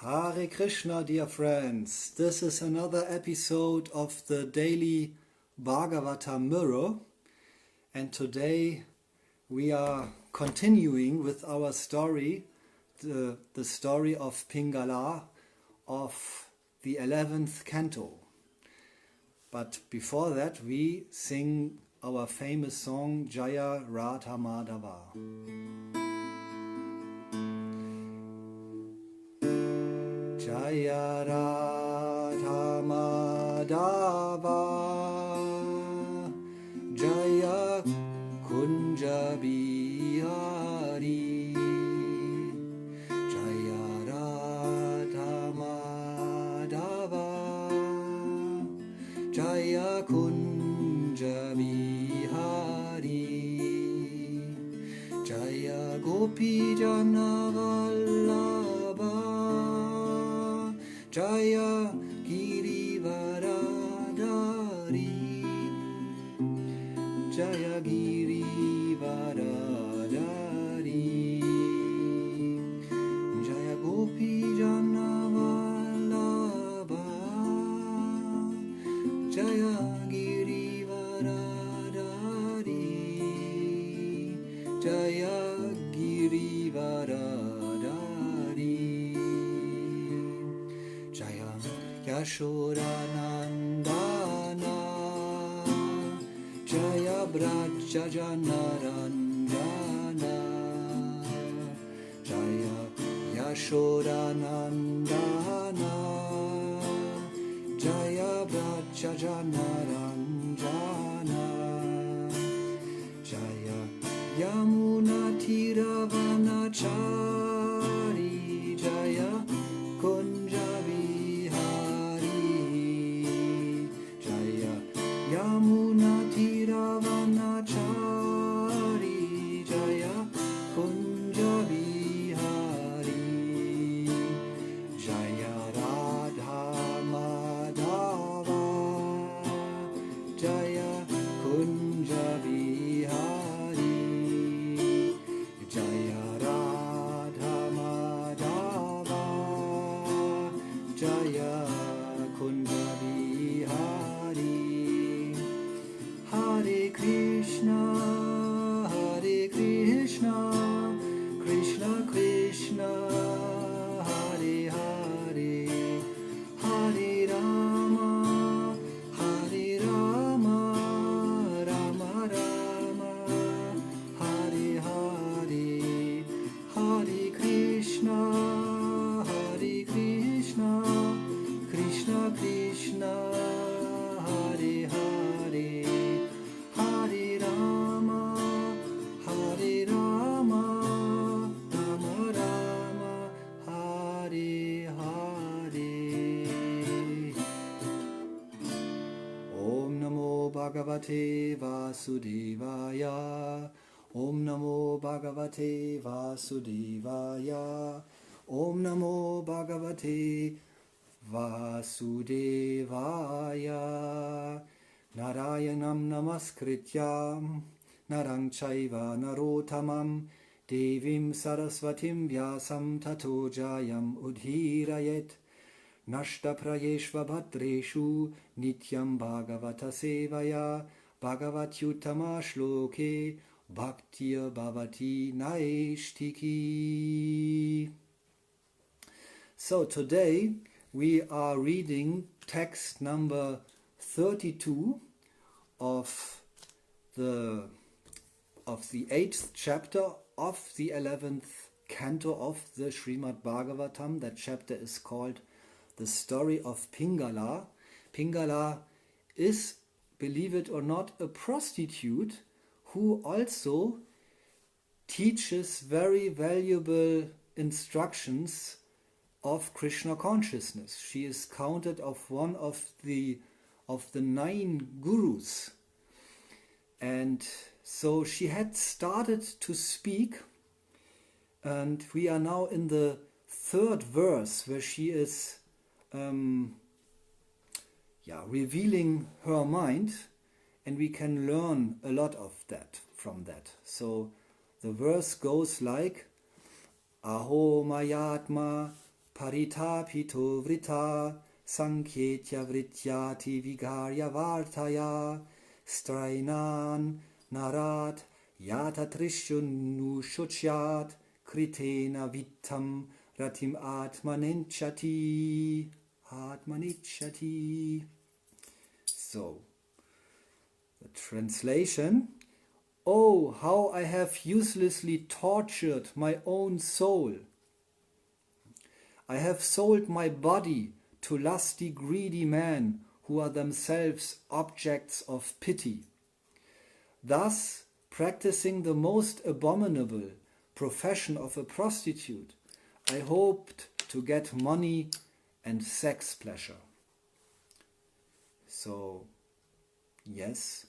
Hare Krishna, dear friends. This is another episode of the daily Bhagavatam mirror, and today we are continuing with our story, the story of Pingala of the 11th canto. But before that we sing our famous song Jaya Radha Madhava. Jaya Radha Madhava, Jaya Kunja Bihari, Jaya Radha Madhava, Jaya Kunja Bihari, Jaya Gopi Jana Vallabha, Jaya Girivaradari, Jaya Girivaradari, Jaya Gopi Jana Vallabha, Jaya Girivaradari, Jaya Girivaradari, Jaya Yashodanandana, Jaya Braja Janaranjana, Jaya Yashodanandana, Jaya Braja Janaranjana, Jaya Yamuna Tiravanachari, Jaya Kunja Bihari, Jaya Yamuna Tiravanachari, Jaya Kunja Bihari, Jaya Radha Madhava, Jaya Kunja Bihari, Jaya Radha Madhava, Jaya Kunja Bihari. Hare Krishna, Krishna Krishna, Hare Hare, Hare Rama, Rama Rama, Hare Hare, Hare Krishna, Krishna Krishna, Hare Hare, Hare Rama, Rama Rama, Hare Hare. Om Namo Bhagavate Vasudevaya, Om Namo Bhagavate Vasudevaya, Om Namo Bhagavate Vasudevaya. Narayanam namaskrityam narang chaiva narotamam devim sarasvatim vyasam tato jayam udhirayet nashta prayeshva bhadreshu nityam bhagavata sevaya bhagavatyutama shloke bhaktir bhavati naishtiki. So today we are reading text number 32 of the 8th chapter of the 11th canto of the Srimad Bhagavatam. That chapter is called The Story of Pingala. Pingala is, believe it or not, a prostitute who also teaches very valuable instructions of Krishna consciousness. She is counted of one of the 9 gurus, and so she had started to speak, and we are now in the 3rd verse where she is revealing her mind, and we can learn a lot of that from that. So the verse goes like Aho Mayatma paritapito vrita sanketya vrityati vigarya vartaya strainan narat yata trishunu shuchyat kritena vittam ratim atmanichati. So, the translation: Oh, how I have uselessly tortured my own soul. I have sold my body to lusty, greedy men who are themselves objects of pity. Thus, practicing the most abominable profession of a prostitute, I hoped to get money and sex pleasure. So, yes,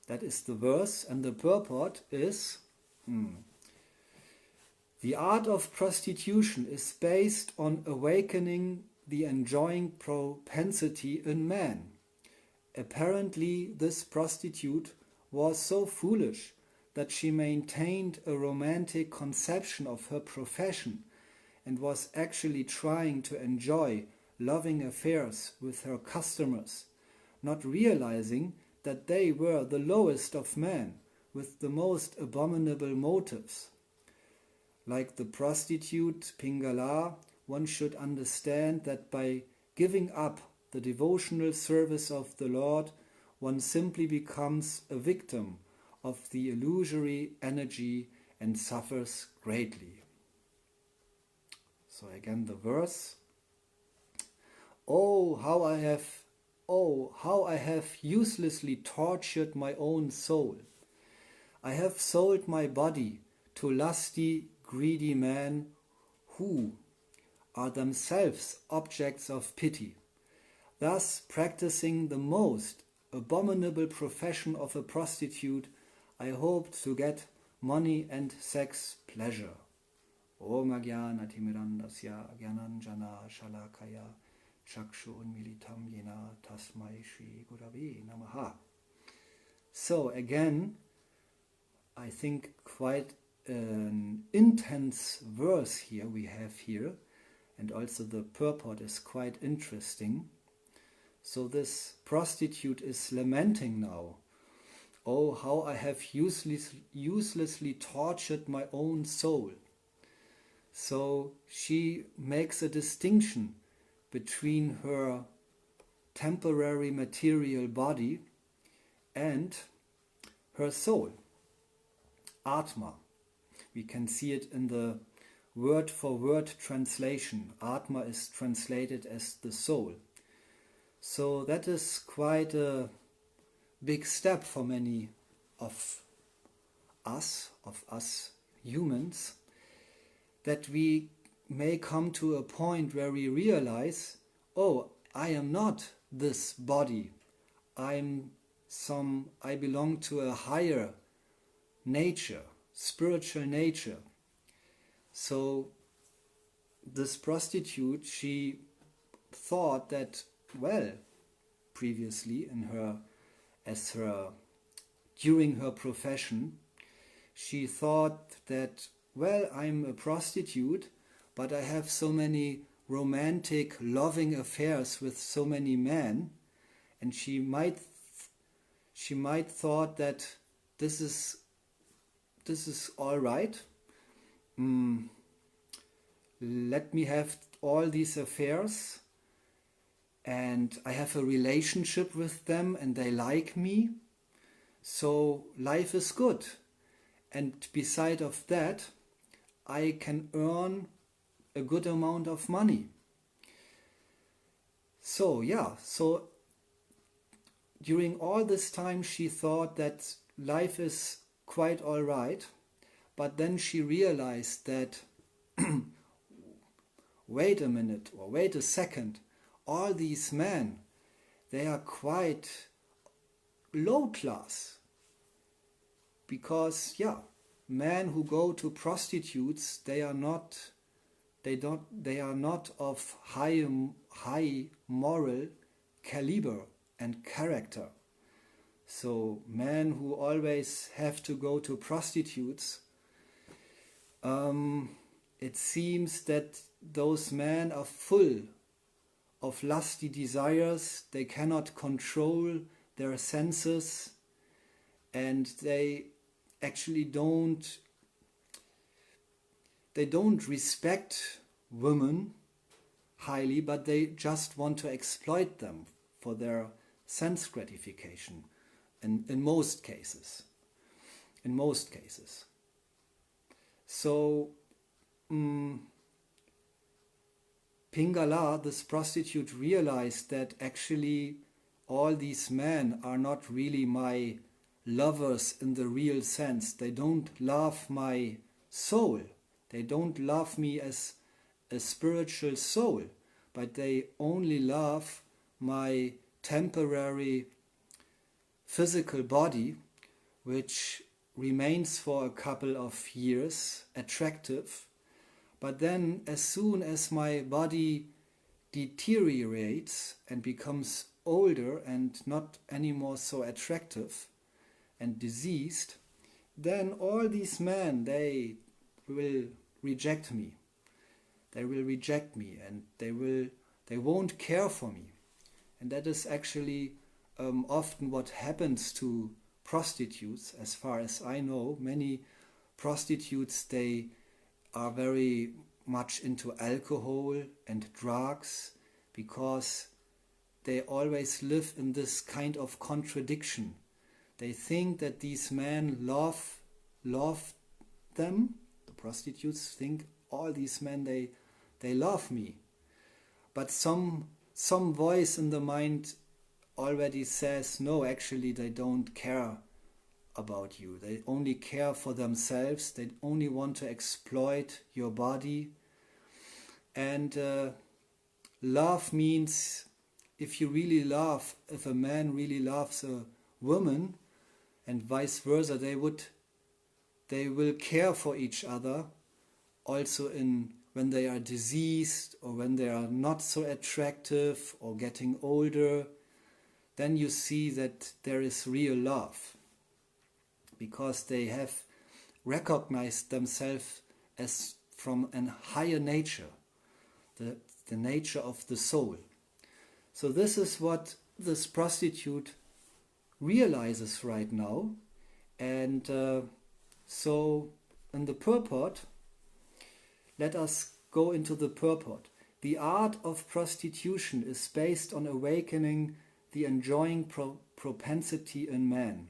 that is the verse, and the purport is the art of prostitution is based on awakening the enjoying propensity in man. Apparently, this prostitute was so foolish that she maintained a romantic conception of her profession and was actually trying to enjoy loving affairs with her customers, not realizing that they were the lowest of men with the most abominable motives. Like the prostitute Pingala, one should understand that by giving up the devotional service of the Lord, one simply becomes a victim of the illusory energy and suffers greatly. So again the verse: Oh, how I have uselessly tortured my own soul. I have sold my body to lusty, greedy men who are themselves objects of pity, thus practicing the most abominable profession of a prostitute. I hoped to get money and sex pleasure. Om Agyana Timirandasya Gyananjana Shalakaya Chakshu Unmilitam Yena Tasmai Shri Gurave Namaha. So again, I think quite an intense verse here we have here, and also the purport is quite interesting. So this prostitute is lamenting now. Oh, how I have uselessly tortured my own soul. So she makes a distinction between her temporary material body and her soul, Atma. We can see it in the word-for-word translation. Atma is translated as the soul. So that is quite a big step for many of us humans, that we may come to a point where we realize, oh, I am not this body. I belong to a higher nature, spiritual nature. So this prostitute, she thought that, well, previously during her profession, she thought that, well, I'm a prostitute, but I have so many romantic, loving affairs with so many men, and she might thought that this is all right. Let me have all these affairs, and I have a relationship with them, and they like me, so life is good. And beside of that, I can earn a good amount of money. So during all this time she thought that life is quite all right, but then she realized that wait a minute, or wait a second, all these men, they are quite low class. Because men who go to prostitutes, they are not of high moral caliber and character. So men who always have to go to prostitutes, it seems that those men are full of lusty desires. They cannot control their senses, and they actually don't respect women highly, but they just want to exploit them for their sense gratification, in most cases. So Pingala, this prostitute, realized that actually all these men are not really my lovers in the real sense. They don't love my soul. They don't love me as a spiritual soul, but they only love my temporary physical body, which remains for a couple of years attractive, but then as soon as my body deteriorates and becomes older and not anymore so attractive and diseased, then all these men, they will reject me. They will reject me, and they won't care for me. And that is actually often what happens to prostitutes. As far as I know, many prostitutes, they are very much into alcohol and drugs because they always live in this kind of contradiction. They think that these men love them. The prostitutes think all these men, they love me. But some voice in the mind already says, no, actually they don't care about you. They only care for themselves. They only want to exploit your body. And love means, if a man really loves a woman, and vice versa, they will care for each other also when they are diseased or when they are not so attractive or getting older. Then you see that there is real love, because they have recognized themselves as from a higher nature, the nature of the soul. So this is what this prostitute realizes right now. And so in the purport, let us go into the purport. The art of prostitution is based on awakening the enjoying propensity in man.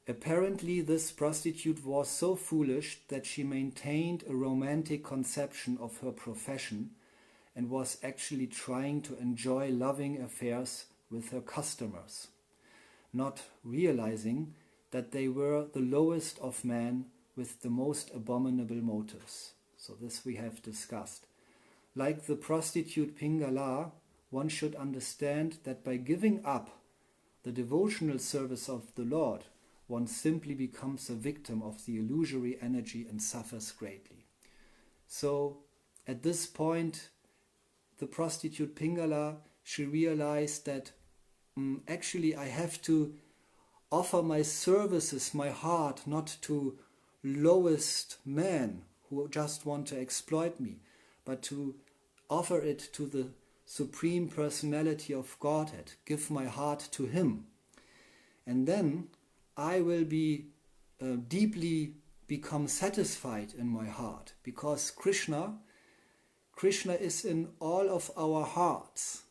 Apparently, this prostitute was so foolish that she maintained a romantic conception of her profession and was actually trying to enjoy loving affairs with her customers, not realizing that they were the lowest of men with the most abominable motives. So this we have discussed. Like the prostitute Pingala, one should understand that by giving up the devotional service of the Lord, one simply becomes a victim of the illusory energy and suffers greatly. So at this point, the prostitute Pingala, she realized that actually I have to offer my services, my heart, not to lowest men who just want to exploit me, but to offer it to the Supreme Personality of Godhead, give my heart to Him. And then I will be deeply become satisfied in my heart, because Krishna is in all of our hearts,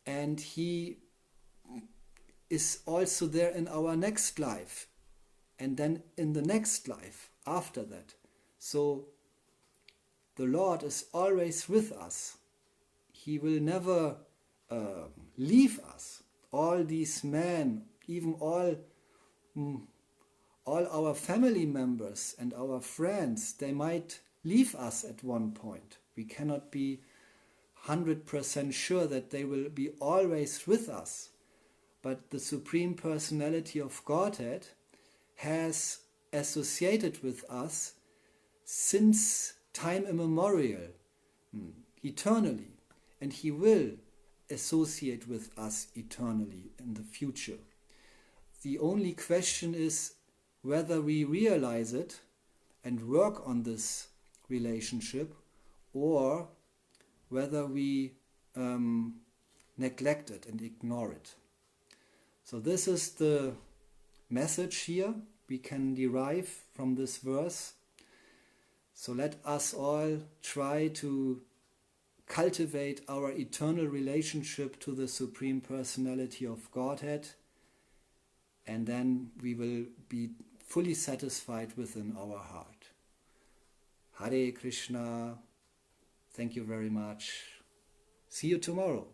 and He is also there in our next life, and then in the next life after that. So the Lord is always with us. He will never leave us. All these men, even all our family members and our friends, they might leave us at one point. We cannot be 100% sure that they will be always with us. But the Supreme Personality of Godhead has associated with us since time immemorial, eternally. And He will associate with us eternally in the future. The only question is whether we realize it and work on this relationship, or whether we neglect it and ignore it. So this is the message here we can derive from this verse. So let us all try to cultivate our eternal relationship to the Supreme Personality of Godhead, and then we will be fully satisfied within our heart. Hare Krishna. Thank you very much. See you tomorrow.